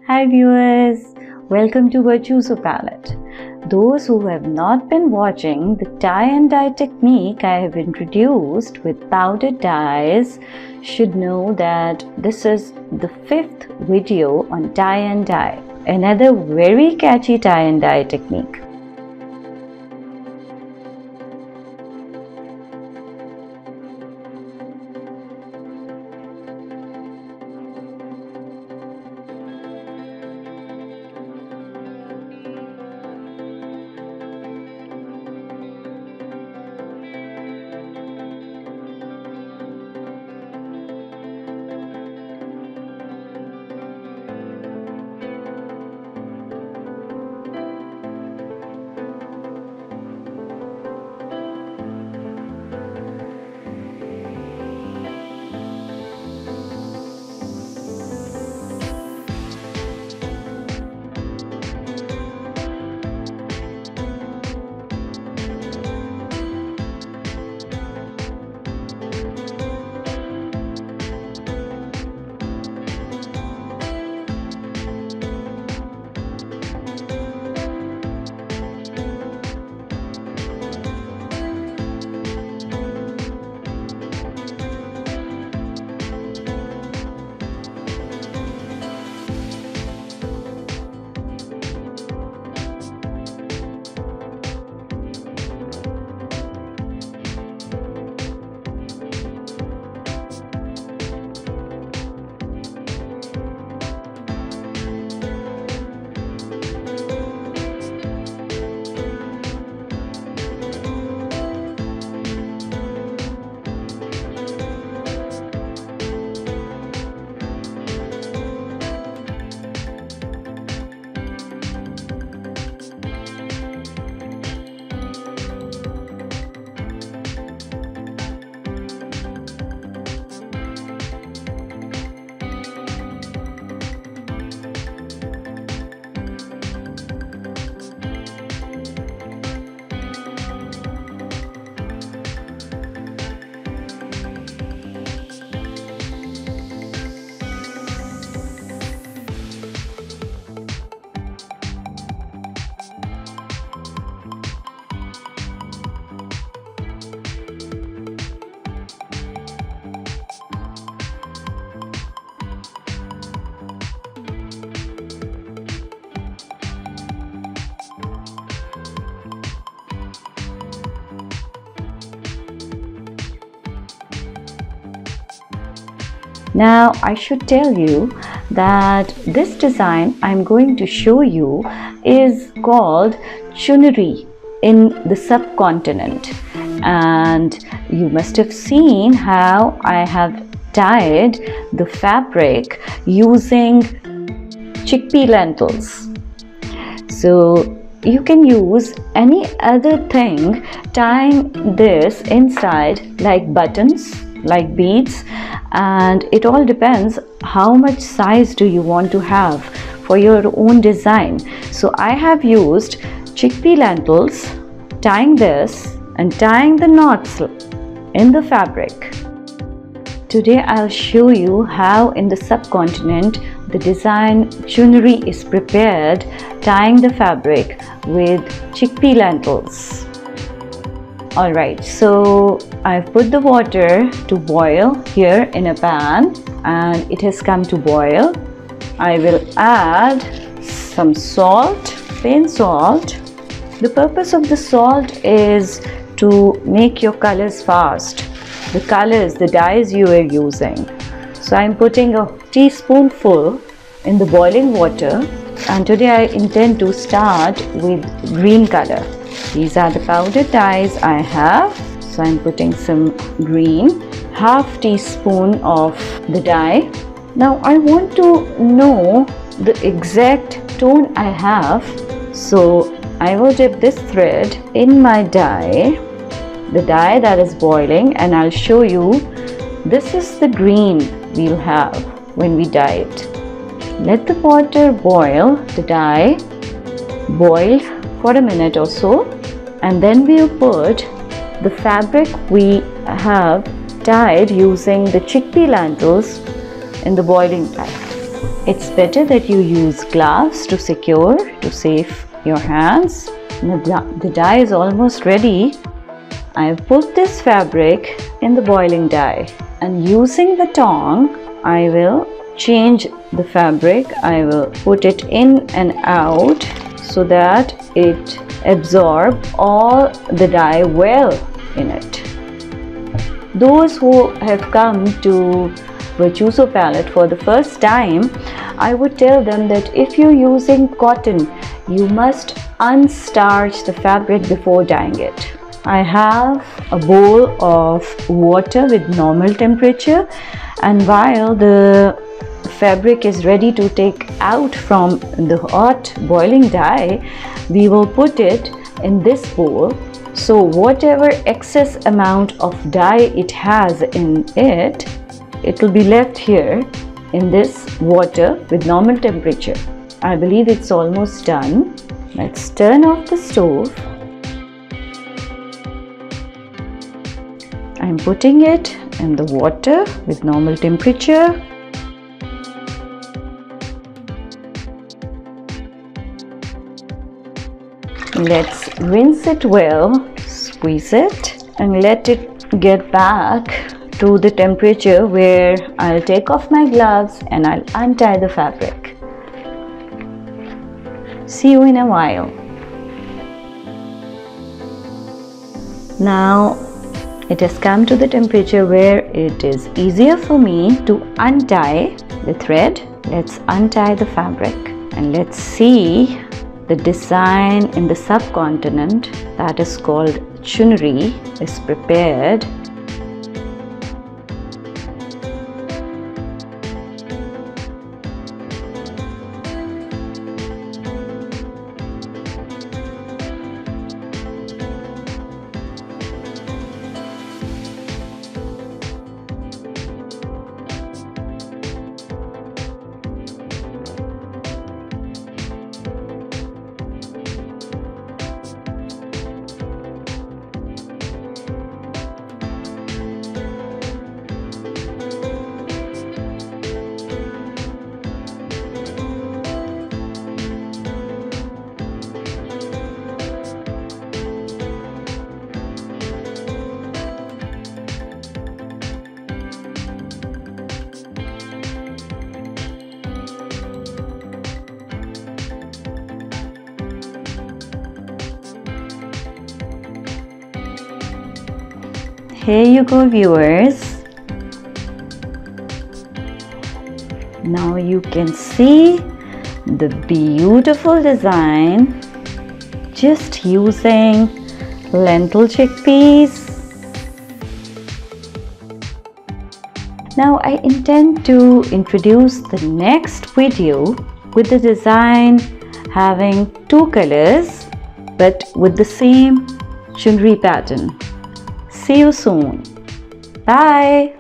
Hi viewers, welcome to Virtuoso palette. Those who have not been watching the tie and dye technique I have introduced with powdered dyes should know that this is the 5th video on tie and dye, another very catchy tie and dye technique. Now I should tell you that this design I'm going to show you is called chunari in the subcontinent, and you must have seen how I have dyed the fabric using chickpea lentils. So you can use any other thing tying this inside, like buttons, like beads, and it all depends how much size do you want to have for your own design. So I have used chickpea lentils, tying this and tying the knots in the fabric. Today I'll show you how in the subcontinent the design chunari is prepared, tying the fabric with chickpea lentils. Alright, so I've put the water to boil here in a pan and it has come to boil. I will add some salt, plain salt. The purpose of the salt is to make your colors fast. The colors, the dyes you are using. So I'm putting a teaspoonful in the boiling water, and today I intend to start with green color. These are the powdered dyes I have. So I'm putting some green, half teaspoon of the dye. Now I want to know the exact tone I have. So I will dip this thread in my dye, the dye that is boiling, and I'll show you this is the green we'll have when we dye it. Let the water boil, the dye boil for a minute or so, and then we'll put the fabric we have dyed using the chickpea lentils in the boiling pan. It's better that you use gloves to secure, to save your hands. The dye is almost ready. I have put this fabric in the boiling dye, and using the tongue, I will change the fabric. I will put it in and out so that it absorbs all the dye well in it. Those who have come to Virtuoso palette for the first time, I would tell them that if you're using cotton, you must unstarch the fabric before dyeing it. I have a bowl of water with normal temperature, and while the fabric is ready to take out from the hot boiling dye, we will put it in this bowl. So whatever excess amount of dye it has in it, it will be left here in this water with normal temperature. I believe it's almost done. Let's turn off the stove. I'm putting it in the water with normal temperature. Let's rinse it well, squeeze it, and let it get back to the temperature where I'll take off my gloves and I'll untie the fabric. See you in a while. Now it has come to the temperature where it is easier for me to untie the thread. Let's untie the fabric and let's see the design in the subcontinent that is called chunri is prepared. Here you go, viewers. Now you can see the beautiful design just using lentil chickpeas. Now I intend to introduce the next video with the design having two colors but with the same chunri pattern. See you soon. Bye.